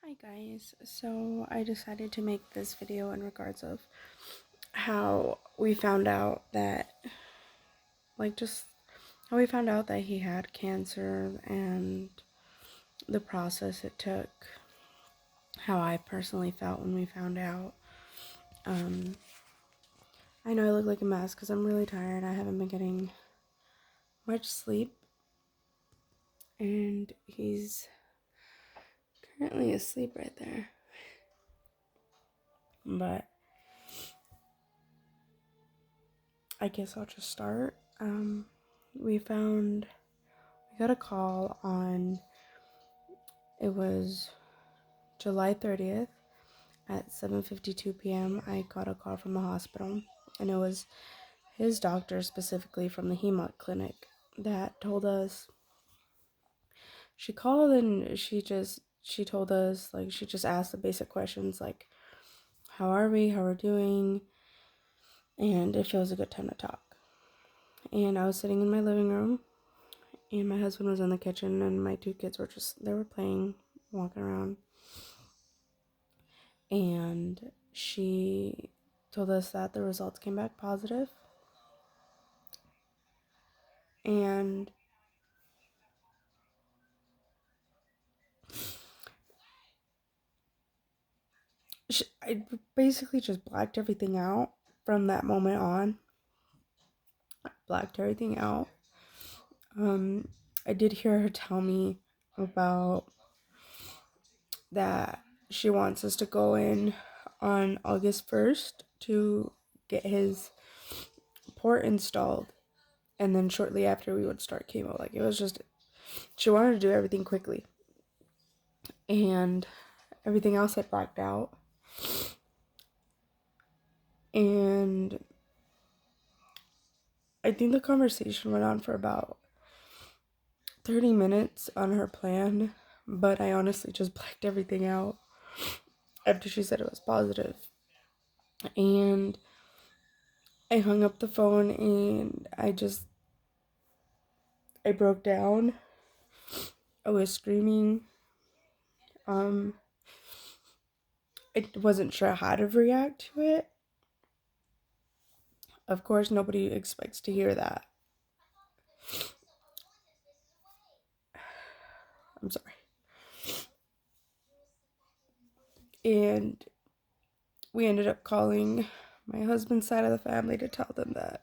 Hi guys, so I decided to make this video in regards of how we found out that, just how we found out that he had cancer and the process it took, how I personally felt when we found out. I know I look like a mess because I'm really tired. I haven't been getting much sleep, and he's currently asleep right there. But I guess I'll just start. We got a call on, it was July 30th at 7:52 p.m. I got a call from the hospital, and it was his doctor, specifically from the hemat clinic, that told us. She called and she told us, she just asked the basic questions like, how are we, how we're doing, and if it was a good time to talk. And I was sitting in my living room, and my husband was in the kitchen, and my two kids were they were playing, walking around. And she told us that the results came back positive, and I basically just blacked everything out from that moment on. Blacked everything out. I did hear her tell me about that she wants us to go in on August 1st to get his port installed, and then shortly after we would start chemo. It was just, she wanted to do everything quickly, and everything else had blacked out. And I think the conversation went on for about 30 minutes on her plan, but I honestly just blacked everything out after she said it was positive. And I hung up the phone, and I broke down. I was screaming. I wasn't sure how to react to it. Of course, nobody expects to hear that. I'm sorry. And we ended up calling my husband's side of the family to tell them that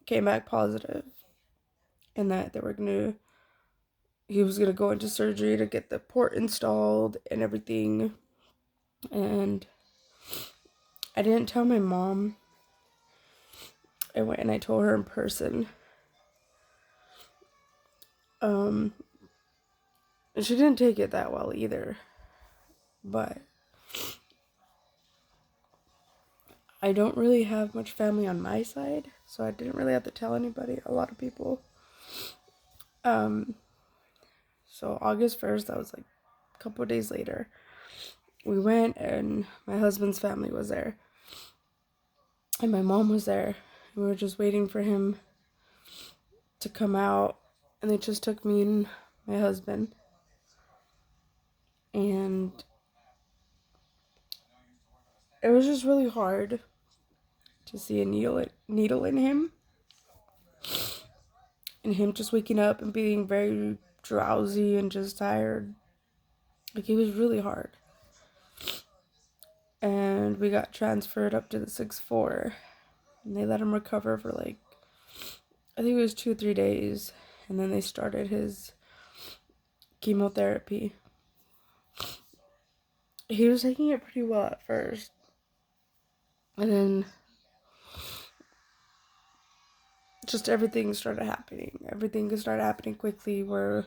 it came back positive, and that he was gonna go into surgery to get the port installed and everything. And I didn't tell my mom. I went and I told her in person. She didn't take it that well either, but I don't really have much family on my side, so I didn't really have to tell anybody, a lot of people. So August 1st, that was a couple of days later, we went, and my husband's family was there, and my mom was there. We were just waiting for him to come out, and they just took me and my husband. And it was just really hard to see a needle in him, and him just waking up and being very drowsy and just tired. It was really hard. And we got transferred up to the 6th floor, and they let him recover for I think it was 2 or 3 days, and then they started his chemotherapy. He was taking it pretty well at first, and then just everything started happening. Everything started happening quickly, where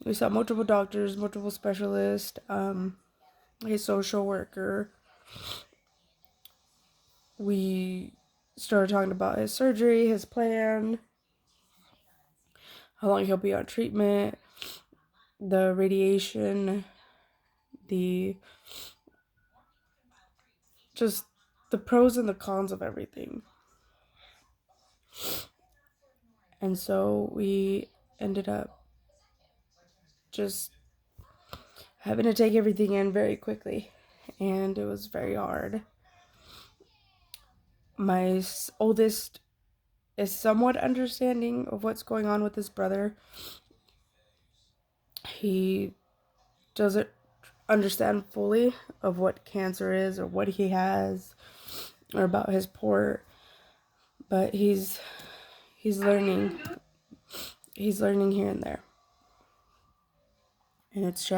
we saw multiple doctors, multiple specialists, a social worker. We started talking about his surgery, his plan, how long he'll be on treatment, the radiation, just the pros and the cons of everything. And so we ended up just having to take everything in very quickly, and it was very hard. My oldest is somewhat understanding of what's going on with his brother. He doesn't understand fully of what cancer is or what he has or about his port, but he's learning. He's learning here and there. And it's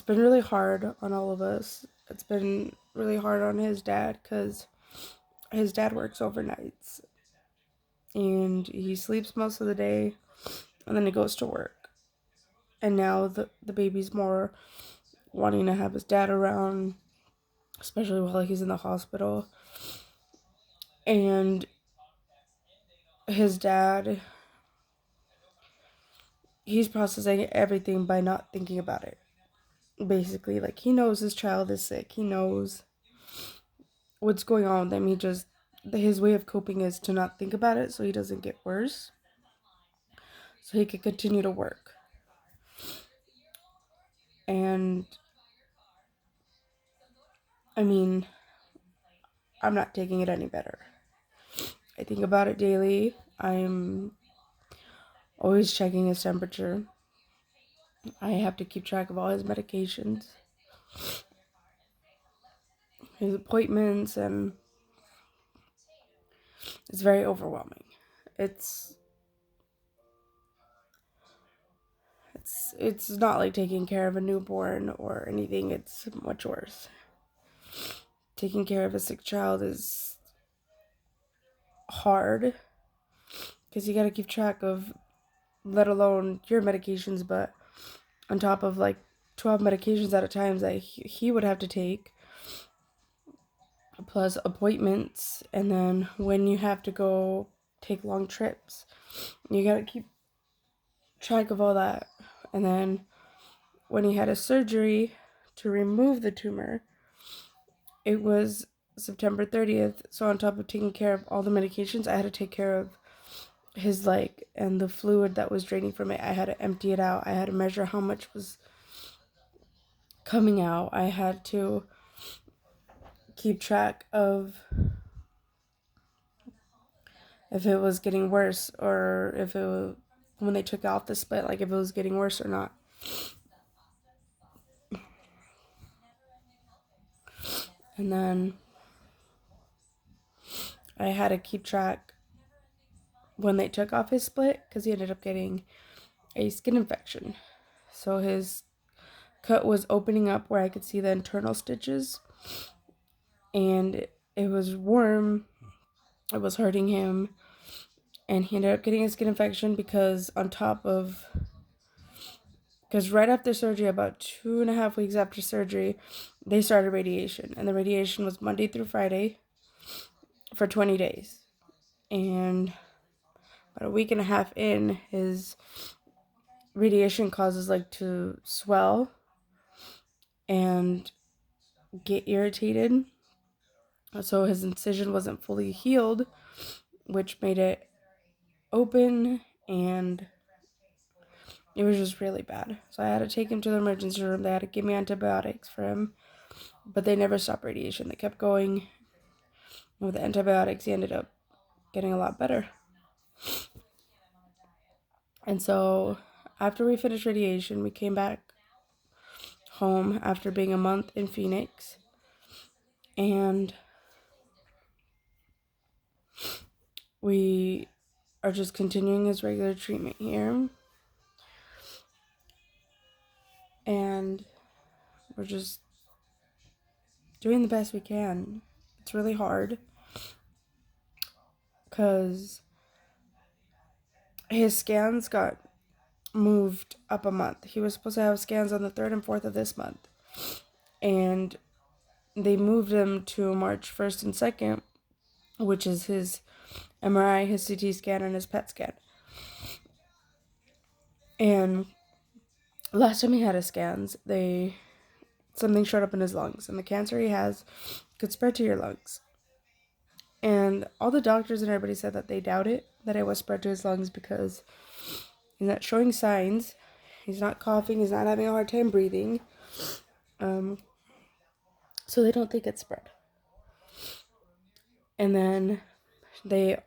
been really hard on all of us. It's been really hard on his dad because his dad works overnights and he sleeps most of the day and then he goes to work. And now the baby's more wanting to have his dad around, especially while he's in the hospital. And his dad, he's processing everything by not thinking about it. Basically, like, he knows his child is sick. He knows what's going on with him. His way of coping is to not think about it so he doesn't get worse. So he can continue to work. And, I mean, I'm not taking it any better. I think about it daily. I'm always checking his temperature. I have to keep track of all his medications, his appointments, and it's very overwhelming. It's not like taking care of a newborn or anything. It's much worse. Taking care of a sick child is hard because you got to keep track of, let alone your medications, but on top of like 12 medications at a time that he would have to take, plus appointments, and then when you have to go take long trips, you got to keep track of all that. And then when he had a surgery to remove the tumor, it was September 30th. So on top of taking care of all the medications, I had to take care of his leg and the fluid that was draining from it. I had to empty it out. I had to measure how much was coming out. I had to keep track of if it was getting worse, or if it was, when they took off the split, like if it was getting worse or not. And then I had to keep track when they took off his split, because he ended up getting a skin infection. So his cut was opening up where I could see the internal stitches, and it was warm. It was hurting him, and he ended up getting a skin infection because right after surgery, about 2.5 weeks after surgery, they started radiation, and the radiation was Monday through Friday for 20 days. And about a week and a half in, his radiation causes like to swell and get irritated. So his incision wasn't fully healed, which made it open, and it was just really bad. So I had to take him to the emergency room. They had to give me antibiotics for him, but they never stopped radiation. They kept going. And with the antibiotics, he ended up getting a lot better. And so after we finished radiation, we came back home after being a month in Phoenix, and we are just continuing his regular treatment here, and we're just doing the best we can. It's really hard because his scans got moved up a month. He was supposed to have scans on the 3rd and 4th of this month, and they moved him to March 1st and 2nd, which is his MRI, his CT scan, and his PET scan. And last time he had his scans, something showed up in his lungs, and the cancer he has could spread to your lungs. And all the doctors and everybody said that they doubt it, that it was spread to his lungs, because he's not showing signs. He's not coughing. He's not having a hard time breathing. So they don't think it's spread. And then they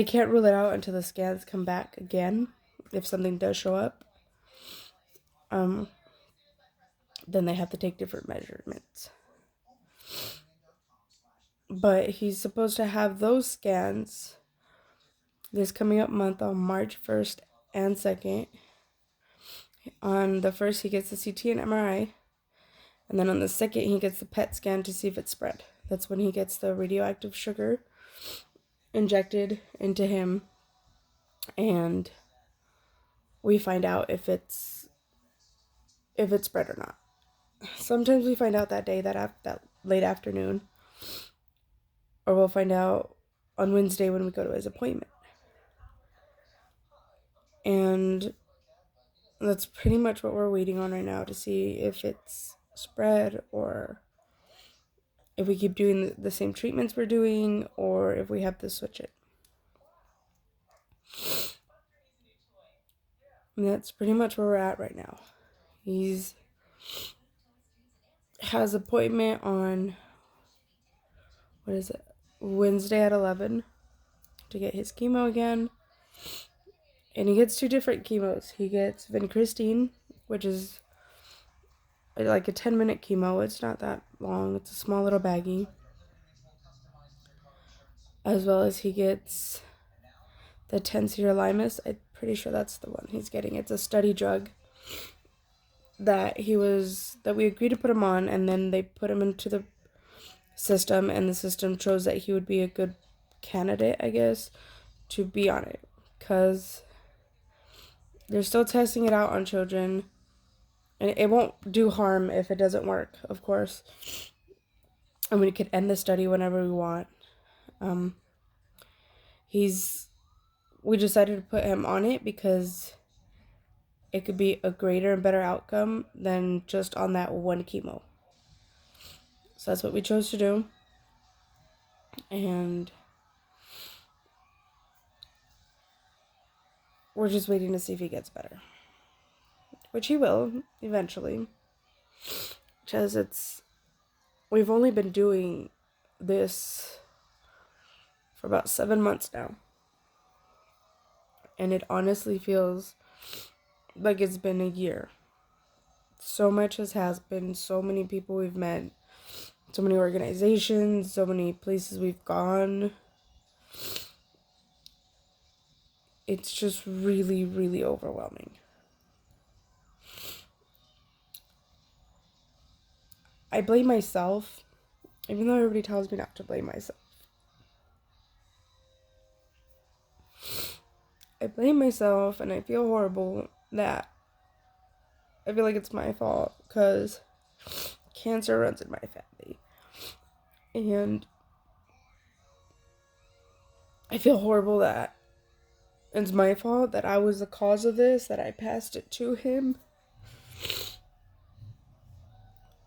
can't rule it out until the scans come back again. If something does show up, then they have to take different measurements. But he's supposed to have those scans this coming up month on March 1st and 2nd. On the 1st, he gets the CT and MRI. And then on the 2nd, he gets the PET scan to see if it's spread. That's when he gets the radioactive sugar injected into him. And we find out if it's spread or not. Sometimes we find out that day, that late afternoon. Or we'll find out on Wednesday when we go to his appointment. And that's pretty much what we're waiting on right now to see if it's spread or if we keep doing the same treatments we're doing or if we have to switch it. And that's pretty much where we're at right now. He's has appointment on, Wednesday at 11 to get his chemo again. And he gets 2 different chemos. He gets vincristine, which is like a 10-minute chemo. It's not that long. It's a small little baggie. As well as he gets the tensilimus. I'm pretty sure that's the one he's getting. It's a study drug that we agreed to put him on, and then they put him into the system, and the system chose that he would be a good candidate, I guess, to be on it, because they're still testing it out on children, and it won't do harm if it doesn't work, of course, and we could end the study whenever we want. We decided to put him on it because it could be a greater and better outcome than just on that one chemo. So that's what we chose to do. And we're just waiting to see if he gets better. Which he will, eventually. Because we've only been doing this for about 7 months now. And it honestly feels like it's been a year. So much has happened, so many people we've met, so many organizations, so many places we've gone. It's just really, really overwhelming. I blame myself, even though everybody tells me not to blame myself. I blame myself, and I feel horrible that I feel like it's my fault because cancer runs in my family. And I feel horrible that it's my fault, that I was the cause of this, that I passed it to him.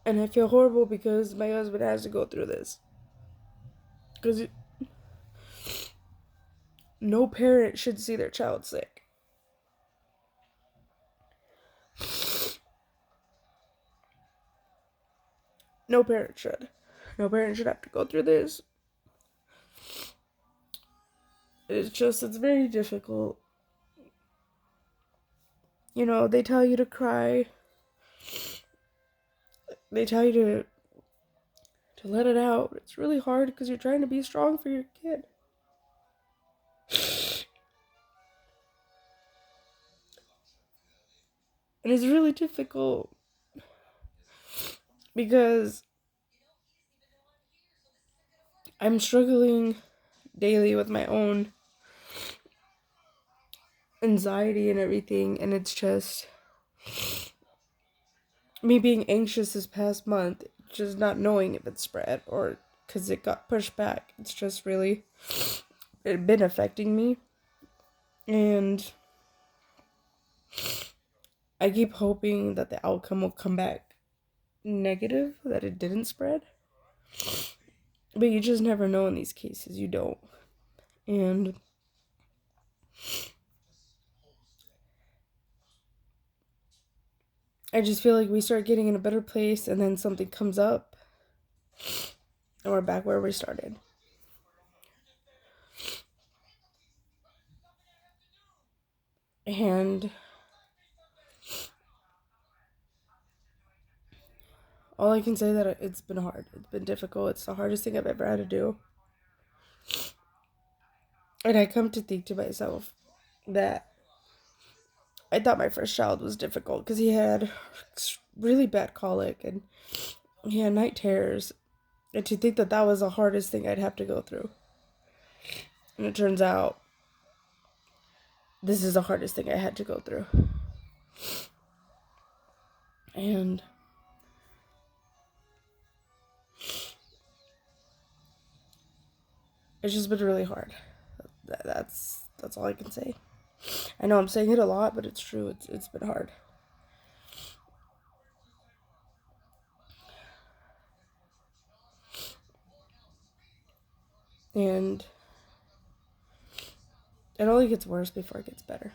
And I feel horrible because my husband has to go through this. Because no parent should see their child sick. No parent should. No parent should have to go through this. It's very difficult. You know, they tell you to cry. They tell you to let it out. It's really hard because you're trying to be strong for your kid. And it's really difficult because I'm struggling daily with my own anxiety and everything, and it's just me being anxious this past month, just not knowing if it's spread or because it got pushed back. It's just really been affecting me, and I keep hoping that the outcome will come back negative, that it didn't spread, but you just never know in these cases. You don't. And I just feel like we start getting in a better place and then something comes up and we're back where we started. And all I can say that it's been hard. It's been difficult. It's the hardest thing I've ever had to do. And I come to think to myself that I thought my first child was difficult because he had really bad colic and he had night terrors. And to think that that was the hardest thing I'd have to go through. And it turns out this is the hardest thing I had to go through. And it's just been really hard. That's all I can say. I know I'm saying it a lot, but it's true. It's been hard. And it only gets worse before it gets better.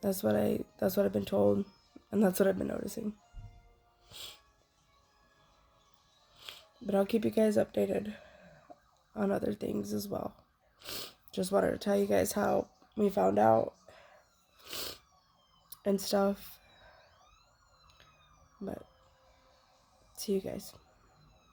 That's what I've been told, and that's what I've been noticing. But I'll keep you guys updated on other things as well. Just wanted to tell you guys how we found out and stuff. But see you guys.